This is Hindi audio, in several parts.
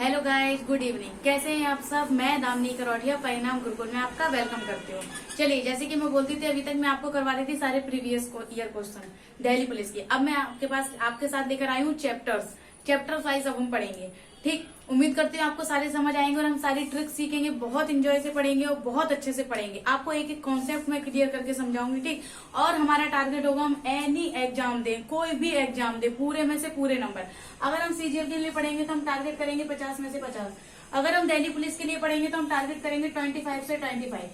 Hello guys, good evening. कैसे हैं आप सब? मैं दामिनी करोटिया परिणाम गुरुकुल में आपका वेलकम करती हूँ। चलिए, जैसे कि मैं बोलती थी, अभी तक मैं आपको करवा रही थी सारे previous year question Delhi police के। अब मैं आपके साथ लेकर आई हूँ चैप्टर वाइज अब हम पढ़ेंगे। ठीक, उम्मीद करती हूँ आपको सारे समझ आएंगे और हम सारी ट्रिक सीखेंगे। बहुत इंजॉय से पढ़ेंगे और बहुत अच्छे से पढ़ेंगे। आपको एक एक कॉन्सेप्ट में क्लियर करके समझाऊंगी। ठीक, और हमारा टारगेट होगा हम एनी एग्जाम दें, कोई भी एग्जाम दे, पूरे में से पूरे नंबर। अगर हम सीजीएल के लिए पढ़ेंगे तो हम टारगेट करेंगे 50 में से 50। अगर हम दिल्ली पुलिस के लिए पढ़ेंगे तो हम टारगेट करेंगे 25 से 25।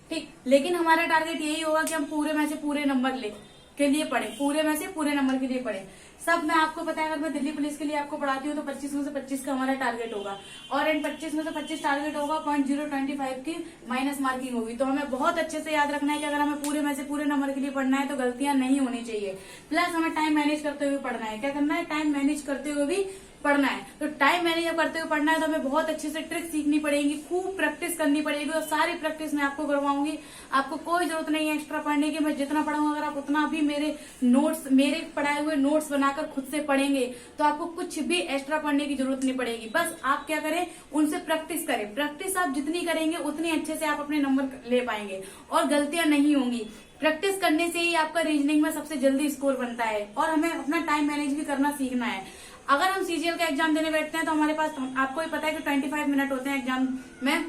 ठीक, लेकिन हमारा टारगेट यही होगा कि हम पूरे में से पूरे नंबर के लिए पढ़े, पूरे में से पूरे नंबर के लिए पढ़े। सब मैं आपको पता है, अगर मैं दिल्ली पुलिस के लिए आपको पढ़ाती हूँ तो 25 में से 25 का हमारा टारगेट होगा और इन 25 में से 25 टारगेट होगा, 0.025 की माइनस मार्किंग होगी। तो हमें बहुत अच्छे से याद रखना है कि अगर हमें पूरे में से पूरे नंबर के लिए पढ़ना है तो गलतियां नहीं होनी चाहिए। प्लस हमें टाइम मैनेज करते हुए पढ़ना है। क्या करना है? टाइम मैनेज करते हुए भी पढ़ना है। तो टाइम मैनेज करते हुए पढ़ना है तो हमें बहुत अच्छे से ट्रिक सीखनी पड़ेगी, खूब प्रैक्टिस करनी पड़ेगी और सारी प्रैक्टिस मैं आपको करवाऊंगी। आपको कोई जरूरत नहीं है एक्स्ट्रा पढ़ने की। मैं जितना पढ़ाऊंगा, अगर आप उतना भी मेरे पढ़ाए हुए नोट्स बनाकर खुद से पढ़ेंगे तो आपको कुछ भी एक्स्ट्रा पढ़ने की जरूरत नहीं पड़ेगी। बस आप क्या करें, उनसे प्रैक्टिस करें। प्रैक्टिस आप जितनी करेंगे उतनी अच्छे से आप अपने नंबर ले पाएंगे और गलतियां नहीं होंगी। प्रैक्टिस करने से ही आपका रीजनिंग में सबसे जल्दी स्कोर बनता है और हमें अपना टाइम मैनेज भी करना सीखना है। अगर हम सीजीएल का एग्जाम देने बैठते हैं तो हमारे पास, आपको ही पता है कि 25 मिनट होते हैं एग्जाम में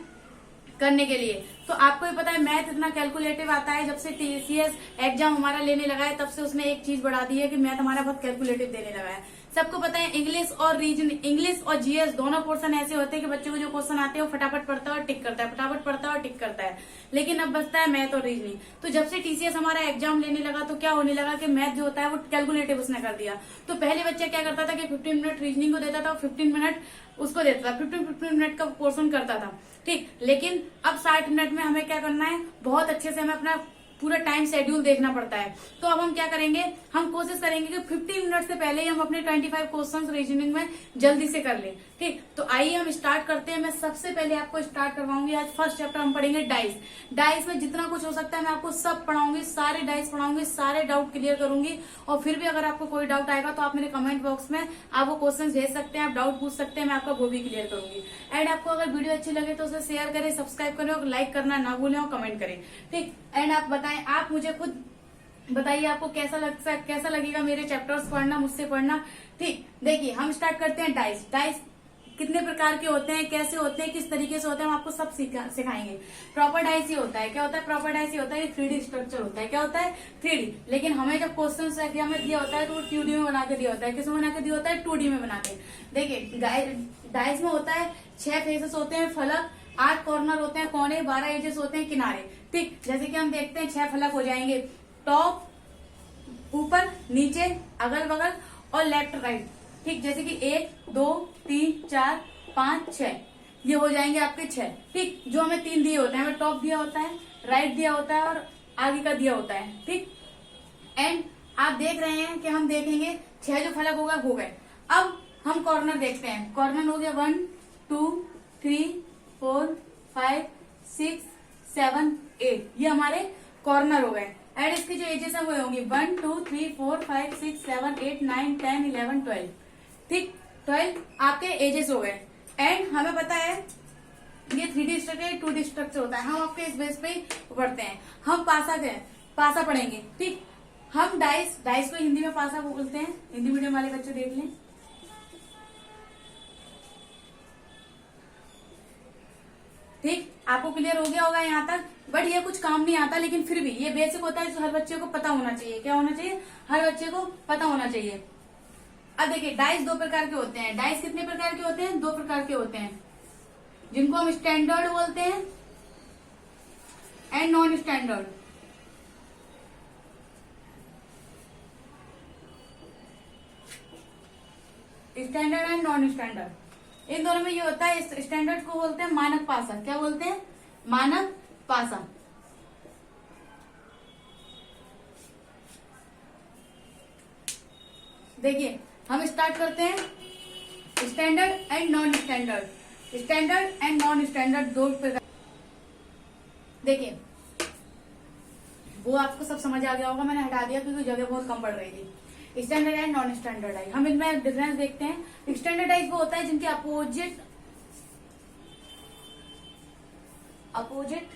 करने के लिए। तो आपको ही पता है मैथ इतना कैलकुलेटिव आता है। जब से टीसीएस एग्जाम हमारा लेने लगा है तब से उसने एक चीज बढ़ा दी है कि मैथ हमारा बहुत कैलकुलेटिव देने लगा है। सबको पता है इंग्लिश और जीएस दोनों पोर्शन ऐसे होते हैं कि बच्चों को जो क्वेश्चन आते हैं वो फटाफट पढ़ता है और टिक करता है, फटाफट पढ़ता है और टिक करता है। लेकिन अब बचता है मैथ और रीजनिंग। तो जब से टीसीएस हमारा एग्जाम लेने लगा तो क्या होने लगा कि मैथ जो होता है वो कैलकुलेटिव उसने कर दिया। तो पहले बच्चा क्या करता था कि 15 मिनट रीजनिंग को देता था और 15 मिनट उसको देता था, 15 मिनट का पोर्शन करता था। ठीक, लेकिन अब 60 मिनट में हमें क्या करना है, बहुत अच्छे से हमें अपना पूरा टाइम शेड्यूल देखना पड़ता है। तो अब हम क्या करेंगे, हम कोशिश करेंगे कि 15 मिनट से पहले ही हम अपने 25 क्वेश्चंस रीजनिंग में जल्दी से कर लें। ठीक, तो आइए हम स्टार्ट करते हैं। मैं सबसे पहले आपको स्टार्ट करवाऊंगी। आज फर्स्ट चैप्टर हम पढ़ेंगे डाइस। डाइस में जितना कुछ हो सकता है मैं आपको सब पढ़ाऊंगी, सारे डाइस पढ़ाऊंगी, सारे डाउट क्लियर करूंगी। और फिर भी अगर आपको कोई डाउट आएगा तो आप मेरे कमेंट बॉक्स में आप वो क्वेश्चन भेज सकते हैं, आप डाउट पूछ सकते हैं, मैं आपका वो भी क्लियर करूंगी। एंड आपको अगर वीडियो अच्छी लगे तो उसे शेयर करें, सब्सक्राइब करें और लाइक करना ना भूलें और कमेंट करें। ठीक, एंड आप बताएं, आप मुझे खुद बताइए आपको कैसा लगेगा मेरे चैप्टर्स पढ़ना, मुझसे पढ़ना। ठीक, देखिए हम स्टार्ट करते हैं डाइस। डाइस कितने प्रकार के होते हैं, कैसे होते हैं, किस तरीके से होते हैं, हम आपको सब सिखाएंगे। प्रॉपर डाइस ही होता है। क्या होता है प्रॉपर डाइस? ही होता है 3D स्ट्रक्चर होता है। क्या होता है? 3D। लेकिन हमें जब क्वेश्चन एग्जाम में दिया होता है तो वो 2D में बना के दिया होता है। किसमें बना के दिया होता है? 2D में बना के। देखिए डाइस में होता है 6 फेसेस होते हैं, फलक, 8 कॉर्नर होते हैं, कोने, 12 एजेस होते हैं, किनारे। ठीक, जैसे कि हम देखते हैं 6 फलक हो जाएंगे, टॉप, ऊपर, नीचे, अगल बगल और लेफ्ट राइट। ठीक, जैसे कि 1 2 3 4 5 6 ये हो जाएंगे आपके 6। ठीक, जो हमें 3 दिए होते हैं, हमें टॉप दिया होता है, राइट दिया होता है और आगे का दिया होता है। ठीक, एंड आप देख रहे हैं कि हम देखेंगे 6 जो फलक होगा हो गए। अब हम कॉर्नर देखते हैं। कॉर्नर हो गया 1 2 3 4 5 6 7 8, ये हमारे कॉर्नर हो गए। एंड इसकी जो एजेस है वो होंगी 1 2 3 4 5 6 7 8 9 10 11 12। ठीक, 12 आपके एजेस हो गए। एंड हमें पता है ये 3D स्ट्रक्चर 2D स्ट्रक्चर होता है। हम आपके इस बेस पे पढ़ते हैं। हम पासा पढ़ेंगे। ठीक, हम डाइस को हिंदी में पासा बोलते हैं। हिंदी मीडियम वाले बच्चे देख लें। ठीक, आपको क्लियर हो गया होगा यहाँ तक। बट ये कुछ काम नहीं आता, लेकिन फिर भी ये बेसिक होता है जो हर बच्चे को पता होना चाहिए। क्या होना चाहिए? हर बच्चे को पता होना चाहिए। अब देखिए डाइस 2 प्रकार के होते हैं। डाइस कितने प्रकार के होते हैं? 2 प्रकार के होते हैं, जिनको हम स्टैंडर्ड बोलते हैं and non standard. Standard and non standard, इन दोनों में ये होता है। स्टैंडर्ड को बोलते हैं मानक पासा। क्या बोलते हैं? मानक पासा। देखिए हम स्टार्ट करते हैं standard and non standard. Standard and non standard 2 प्रकार। देखिए वो आपको सब समझ आ गया होगा, मैंने हटा दिया क्योंकि जगह बहुत कम पड़ रही थी। स्टैंडर्ड एंड नॉन स्टैंडर्डाइज, हम इनमें डिफरेंस देखते हैं। स्टैंडर्डाइज वो होता है जिनके अपोजिट अपोजिट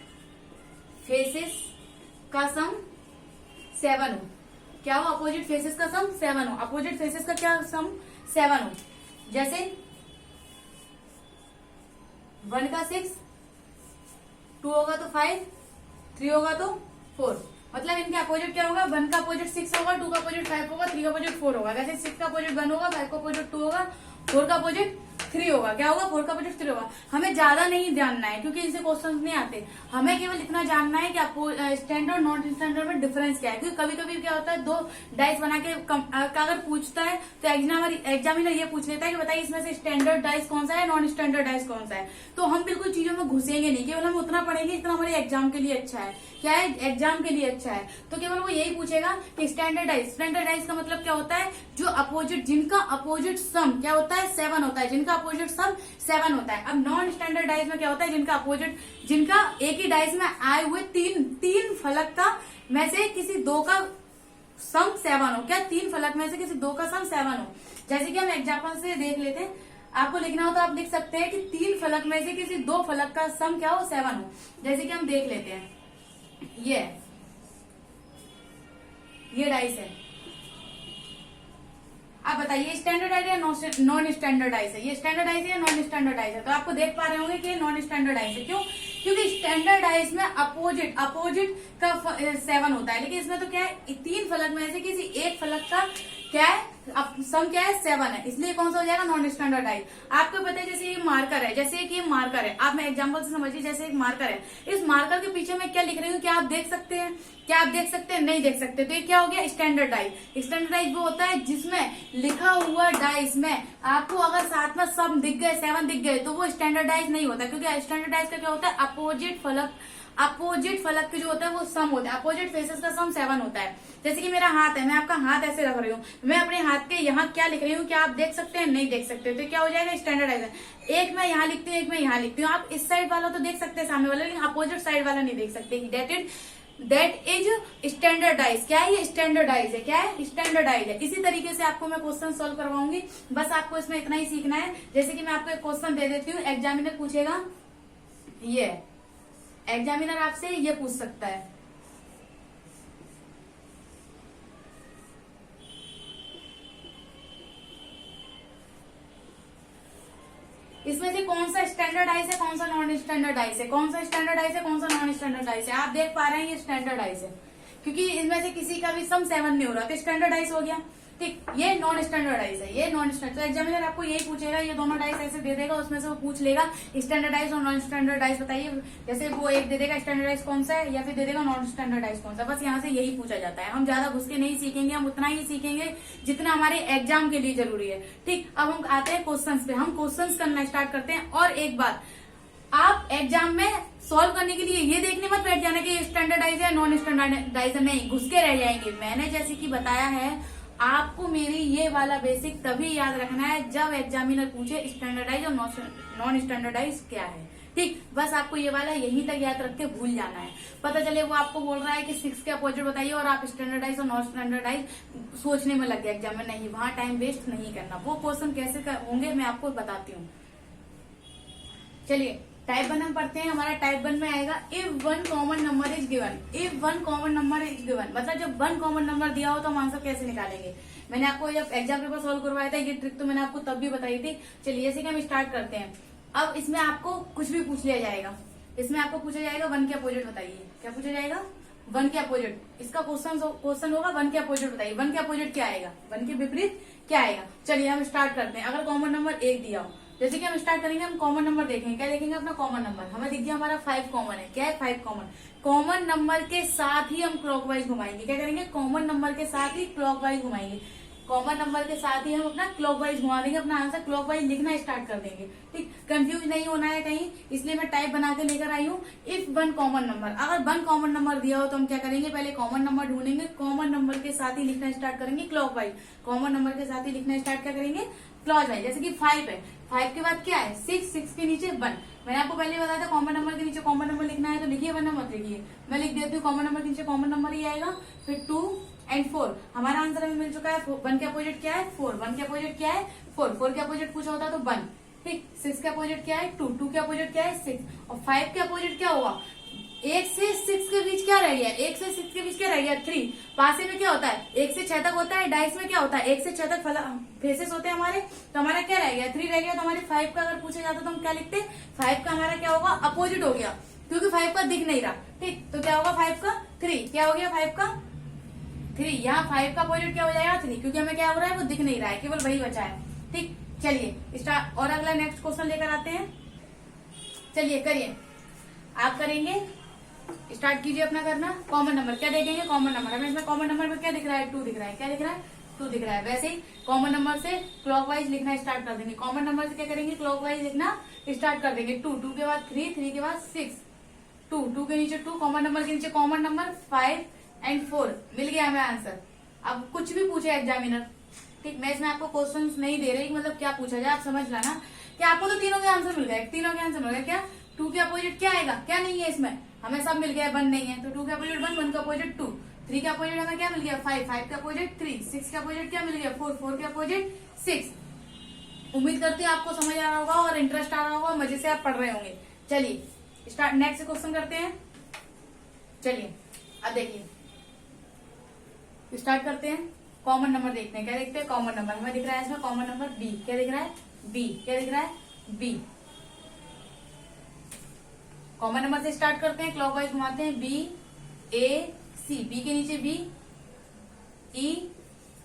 फेसेस का सम 7 हो। क्या हो? अपोजिट फेसेस का सम 7 हो। अपोजिट फेसेस का क्या सम 7 हो। जैसे 1 का 6, 2 होगा तो 5, 3 होगा तो 4। मतलब इनके अपोजिट क्या होगा? 1 का अपोजिट 6 होगा, 2 का अपोजिट 5 होगा, 3 का अपोजिट 4 होगा। जैसे 6 का अपोजिट 1 होगा, 5 का अपोजिट 2 होगा, 4 का अपोजिट 3 होगा। क्या होगा? 4 का अपोजिट 3 होगा। हमें ज्यादा नहीं जानना है क्योंकि इनसे क्वेश्चंस नहीं आते। हमें केवल इतना जानना है कि स्टैंडर्ड नॉन स्टैंडर्ड में डिफरेंस क्या है। क्योंकि कभी कभी क्या होता है, 2 डाइस बना के अगर पूछता है तो एग्जामिनर ये पूछ लेता है कि बताइए इसमें से स्टैंडर्ड डाइस कौन सा है, नॉन स्टैंडर्ड डाइस कौन सा है। तो हम बिल्कुल चीजों में घुसेंगे नहीं, केवल हम उतना पढ़ेंगे जितना हमारे एग्जाम के लिए अच्छा है। क्या है? एग्जाम के लिए अच्छा है। तो केवल वो यही पूछेगा कि स्टैंडर्डाइज का मतलब क्या होता है? जो अपोजिट, जिनका अपोजिट सम क्या होता है? 7 होता है। जिनका अपोजिट सम 7 होता है। अब नॉन स्टैंडर्डाइज में क्या होता है? जिनका एक ही डाइस में आए हुए तीन फलक का में से किसी 2 का सम 7 हो। क्या? 3 फलक में से किसी 2 का सम 7 हो। जैसे कि हम एग्जाम्पल से देख लेते हैं। आपको लिखना हो तो आप लिख सकते हैं कि 3 फलक में से किसी 2 फलक का सम क्या हो? 7 हो। जैसे कि हम देख लेते हैं, ये डाइस है। आप बताइए स्टैंडर्डाइज है नॉन स्टैंडर्डाइज है? ये स्टैंडर्डाइज है या नॉन स्टैंडर्डाइज है? तो आपको देख पा रहे होंगे कि ये नॉन स्टैंडर्डाइज है। क्यों? क्योंकि स्टैंडर्डाइज में अपोजिट का 7 होता है, लेकिन इसमें तो क्या है? 3 फलक में से किसी एक फलक का क्या है? सम क्या है? 7 है। इसलिए कौन सा हो जाएगा? Non standardize. आपको पता है जैसे ये मार्कर है, जैसे कि ये मार्कर है, आप मैं एग्जांपल से समझिए। जैसे एक मार्कर है, इस मार्कर के पीछे मैं क्या लिख रही हूँ? क्या आप देख सकते हैं? क्या आप देख सकते हैं? नहीं देख सकते। तो ये क्या हो गया? स्टैंडर्डाइज। स्टैंडर्डाइज वो होता है जिसमें लिखा हुआ डाइस में आपको अगर साथ में सम दिख गए, 7 दिख गए, तो वो स्टैंडर्डाइज नहीं होता। क्योंकि स्टैंडर्डाइज का क्या होता है? अपोजिट फलक के जो होता है वो सम होता है। अपोजिट फेसेस का सम 7 होता है। जैसे कि मेरा हाथ है, मैं आपका हाथ ऐसे रख रही हूँ, मैं अपने हाथ के यहाँ क्या लिख रही हूँ? क्या आप देख सकते हैं? नहीं देख सकते। तो क्या हो जाएगा? स्टैंडर्डाइज। एक मैं यहाँ लिखती हूँ, एक मैं यहाँ लिखती हूँ। आप इस साइड वाला तो देख सकते हैं सामने वाला, लेकिन अपोजिट साइड वाला नहीं देख सकते। That is standardize. क्या है? ये स्टैंडर्डाइज है। क्या है? स्टैंडर्डाइज है। इसी तरीके से आपको मैं क्वेश्चन सोल्व करवाऊंगी। बस आपको इसमें इतना ही सीखना है। जैसे कि मैं आपको एक क्वेश्चन दे देती हूँ, एग्जामिनर पूछेगा, ये एग्जामिनर आपसे ये पूछ सकता है, इसमें से कौन सा स्टैंडर्डाइज है, कौन सा नॉन स्टैंडर्डाइज है? कौन सा स्टैंडर्डाइज है, कौन सा नॉन स्टैंडर्डाइज है? आप देख पा रहे हैं ये स्टैंडर्डाइज है, क्योंकि इनमें से किसी का भी सम 7 नहीं हो रहा, तो स्टैंडर्डाइज हो गया। ठीक, ये नॉन स्टैंडर्डाइज है, ये नॉन स्टैंडर्ड। तो एग्जामिनर आपको यही पूछेगा, ये दोनों डाइस ऐसे दे देगा, उसमें से वो पूछ लेगा स्टैंडर्डाइज और नॉन स्टैंडर्डाइज बताइए। जैसे वो एक दे देगा स्टैंडर्डाइज कौन सा है, या फिर दे देगा नॉन स्टैंडर्डाइज कौन सा। बस यहाँ से यही पूछा जाता है। हम ज्यादा घुस के नहीं सीखेंगे, हम उतना ही सीखेंगे जितना हमारे एग्जाम के लिए जरूरी है। ठीक, अब हम आते हैं क्वेश्चन पे। हम क्वेश्चन करना स्टार्ट करते हैं। और एक बात, आप एग्जाम में सॉल्व करने के लिए ये देखने मत बैठ जाना कि स्टैंडर्डाइज है नॉन स्टैंडर्डाइज है, नहीं, घुस के रह जाएंगे। मैंने जैसे कि बताया है, आपको मेरी ये वाला बेसिक तभी याद रखना है जब एग्जामिनर पूछे स्टैंडर्डाइज और नॉन स्टैंडर्डाइज क्या है। ठीक, बस आपको ये वाला यहीं तक याद रख के भूल जाना है। पता चले वो आपको बोल रहा है कि 6 के अपोजिट बताइए और आप स्टैंडर्डाइज और नॉन स्टैंडर्डाइज सोचने में लग गए एग्जाम में। नहीं, वहां टाइम वेस्ट नहीं करना। वो क्वेश्चन कैसे होंगे मैं आपको बताती हूँ। चलिए टाइप 1 हम पढ़ते हैं। हमारा टाइप 1 में आएगा if 1 common number is given. If 1 common number is given मतलब जब 1 कॉमन नंबर दिया हो तो हम आंसर कैसे निकालेंगे। मैंने आपको जब एग्जाम पेपर सॉल्व करवाया था, ये ट्रिक तो मैंने आपको तब भी बताई थी। चलिए ऐसे कि हम स्टार्ट करते हैं। अब इसमें आपको कुछ भी पूछ लिया जाएगा। इसमें आपको पूछा जाएगा 1 के अपोजिट बताइए। क्या पूछा जाएगा? 1 के अपोजिट। इसका क्वेश्चन होगा 1 के अपोजिट बताइए। 1 के अपोजिट क्या आएगा, 1 के विपरीत क्या आएगा। चलिए हम स्टार्ट करते हैं। अगर कॉमन नंबर 1 दिया हो, जैसे कि हम स्टार्ट करेंगे, हम कॉमन नंबर देखेंगे। क्या देखेंगे? अपना कॉमन नंबर। हमें दिख गया हमारा 5 कॉमन है। क्या है? 5 कॉमन। कॉमन नंबर के साथ ही हम क्लॉकवाइज घुमाएंगे। क्या करेंगे? कॉमन नंबर के साथ ही क्लॉकवाइज घुमाएंगे। कॉमन नंबर के साथ ही हम अपना क्लॉकवाइज घुमा देंगे, अपना आंसर क्लॉकवाइज लिखना स्टार्ट कर देंगे। ठीक, कंफ्यूज नहीं होना है कहीं, इसलिए मैं टाइप बना के लेकर आई हूँ। इफ 1 कॉमन नंबर, अगर 1 कॉमन नंबर दिया हो तो हम क्या करेंगे? पहले कॉमन नंबर ढूंढेंगे, कॉमन नंबर के साथ ही लिखना स्टार्ट करेंगे क्लॉकवाइज। कॉमन नंबर के साथ ही लिखना स्टार्ट क्या करेंगे? क्लॉकवाइज। जैसे कि 5 है, 5 के बाद क्या है? 6, 6 के नीचे 1। मैंने आपको पहले बताया था कॉमन नंबर के नीचे कॉमन नंबर लिखना है, तो लिखिए वरना मत लिखिए। मैं लिख देती हूँ कॉमन नंबर के नीचे कॉमन नंबर ही आएगा, फिर 2 एंड 4। हमारा आंसर हमें मिल चुका है। 1 के अपोजिट क्या है? 4। 1 के अपोजिट क्या है? 4। 4 के अपोजिट पूछा होता तो 1। ठीक, 6 के अपोजिट क्या है 2, 2 के अपोजिट क्या है 6, और 5 के अपोजिट क्या हुआ, 1 से 6 के बीच क्या रह गया, 1 से 6 के बीच क्या रह गया 3। पासे में क्या होता है 1 से 6 तक होता है, डाइस में क्या होता है 1 से 6 तक फेसेस होते हैं हमारे, तो हमारा क्या रह गया 3 रह गया। तो हमारे 5 का अगर पूछा जाता तो हम क्या लिखते, 5 का हमारा क्या होगा अपोजिट हो गया, क्योंकि 5 का दिख नहीं रहा। ठीक, तो क्या होगा 5 का 3, क्या हो गया 5 का 3, यहाँ 5 का अपोजिट क्या हो जाएगा 3, क्योंकि हमें क्या हो रहा है वो दिख नहीं रहा है, केवल वही बचा है। ठीक, चलिए स्टार्ट, और अगला नेक्स्ट क्वेश्चन लेकर आते हैं। चलिए करिए, आप करेंगे, स्टार्ट कीजिए अपना करना। कॉमन नंबर क्या देखेंगे, कॉमन नंबर, हमें इसमें कॉमन नंबर में क्या दिख रहा है 2 दिख रहा है, क्या दिख रहा है 2 दिख रहा है। वैसे ही कॉमन नंबर से क्लॉकवाइज लिखना स्टार्ट कर देंगे, कॉमन नंबर से क्या करेंगे क्लॉकवाइज लिखना स्टार्ट कर देंगे। 2, 2 के बाद 3, 3 के बाद 6, 2, 2 के नीचे 2, कॉमन नंबर के नीचे कॉमन नंबर 5 एंड 4, मिल गया हमें आंसर। अब कुछ भी पूछे एग्जामिनर, ठीक, मैं इसमें आपको क्वेश्चंस नहीं दे रही मतलब क्या पूछा जाए, आप समझ लाना कि आपको तो तीनों के आंसर मिल गए, तीनों के आंसर मिल गए। क्या 2 के अपोजिट क्या आएगा, क्या नहीं है इसमें, हमें सब मिल गया, 1 नहीं है, तो 2 के अपोजिट 1, 1 का अपोजिट 2, 3 के अपोजिट हमें क्या मिल गया 5, 5 के अपोजिट 3, 6 के अपोजिट क्या मिल गया 4, 4 के अपोजिट 6। उम्मीद करती हूँ आपको समझ आ रहा होगा और इंटरेस्ट आ रहा होगा, मजे से आप पढ़ रहे होंगे। चलिए स्टार्ट, नेक्स्ट क्वेश्चन करते हैं। चलिए अब देखिए स्टार्ट करते हैं, कॉमन नंबर देखते हैं, क्या देखते हैं कॉमन नंबर, हमें दिख रहा है इसमें कॉमन नंबर बी, क्या दिख रहा है बी, क्या दिख रहा है बी। कॉमन नंबर से स्टार्ट करते हैं, क्लॉकवाइज घुमाते हैं, बी ए सी, बी के नीचे B E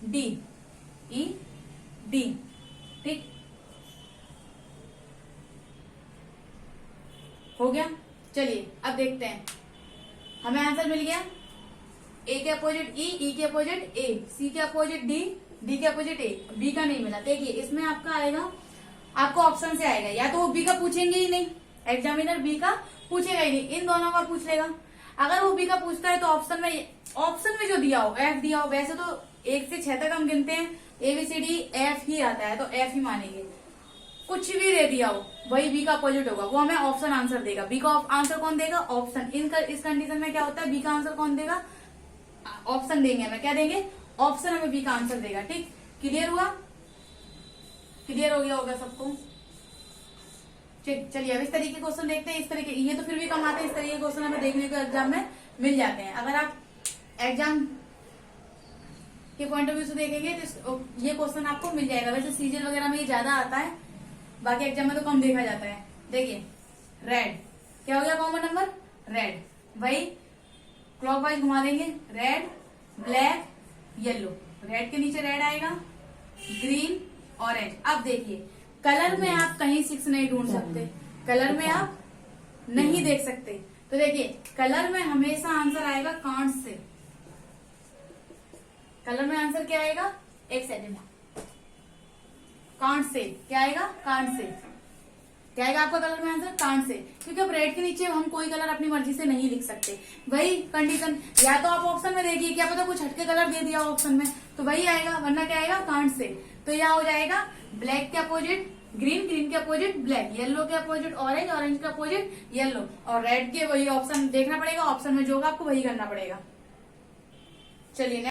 D, E D, ठीक हो गया। चलिए अब देखते हैं, हमें आंसर मिल गया, ए के अपोजिट ई के अपोजिट ए, सी के अपोजिट डी के अपोजिट ए, बी का नहीं मिला। देखिए इसमें आपका आएगा, आपको ऑप्शन से आएगा, या तो वो बी का पूछेंगे ही नहीं, एग्जामिनर बी का पूछेगा ही नहीं, इन दोनों का पूछ लेगा। अगर वो बी का पूछता है तो ऑप्शन में जो दिया हो एफ दिया हो, वैसे तो 1 से 6 तक हम गिनते हैं, ABCD एफ ही आता है तो एफ ही मानेंगे। कुछ भी दे दिया हो वही बी का अपोजिट होगा, वो हमें ऑप्शन आंसर देगा। बी का आंसर कौन देगा, ऑप्शन। इस कंडीशन में क्या होता है, बी का आंसर कौन देगा, ऑप्शन देंगे हमें, क्या देंगे ऑप्शन, हमें बी का आंसर देगा। ठीक, क्लियर हुआ, क्लियर हो गया होगा सबको। चलिए अब इस तरीके के क्वेश्चन देखते हैं, इस तरीके, ये तो फिर भी कम आते हैं, इस तरीके के क्वेश्चन हमें देखने को एग्जाम में मिल जाते हैं। अगर आप एग्जाम के पॉइंट ऑफ व्यू से देखेंगे तो ये क्वेश्चन आपको मिल जाएगा। वैसे सीजन वगैरह में ये ज्यादा आता है, बाकी एग्जाम में तो कम देखा जाता है। देखिए रेड, क्या हो गया कॉमन नंबर रेड, वही क्लॉकवाइज घुमा देंगे, रेड ब्लैक येलो, रेड के नीचे रेड आएगा, ग्रीन ऑरेंज। अब देखिए कलर में आप कहीं 6 नहीं ढूंढ सकते, कलर में आप नहीं देख सकते, तो देखिए कलर में हमेशा आंसर आएगा कांट से। कलर में आंसर क्या आएगा, एक सेकंड, कांट से, क्या आएगा कांट से, क्या आएगा आपका कलर में आंसर कांट से, क्योंकि अब रेड के नीचे हम कोई कलर अपनी मर्जी से नहीं लिख सकते। वही कंडीशन, या तो आप ऑप्शन में देखिए, क्या पता कुछ हटके कलर दे दिया ऑप्शन में तो वही आएगा, वरना क्या आएगा कांट से। तो यहाँ हो जाएगा ब्लैक के अपोजिट ग्रीन, ग्रीन के अपोजिट ब्लैक, येलो के अपोजिट ऑरेंज, ऑरेंज के अपोजिट येलो, और रेड के वही ऑप्शन देखना पड़ेगा, ऑप्शन में जो होगा आपको वही करना पड़ेगा। चलिए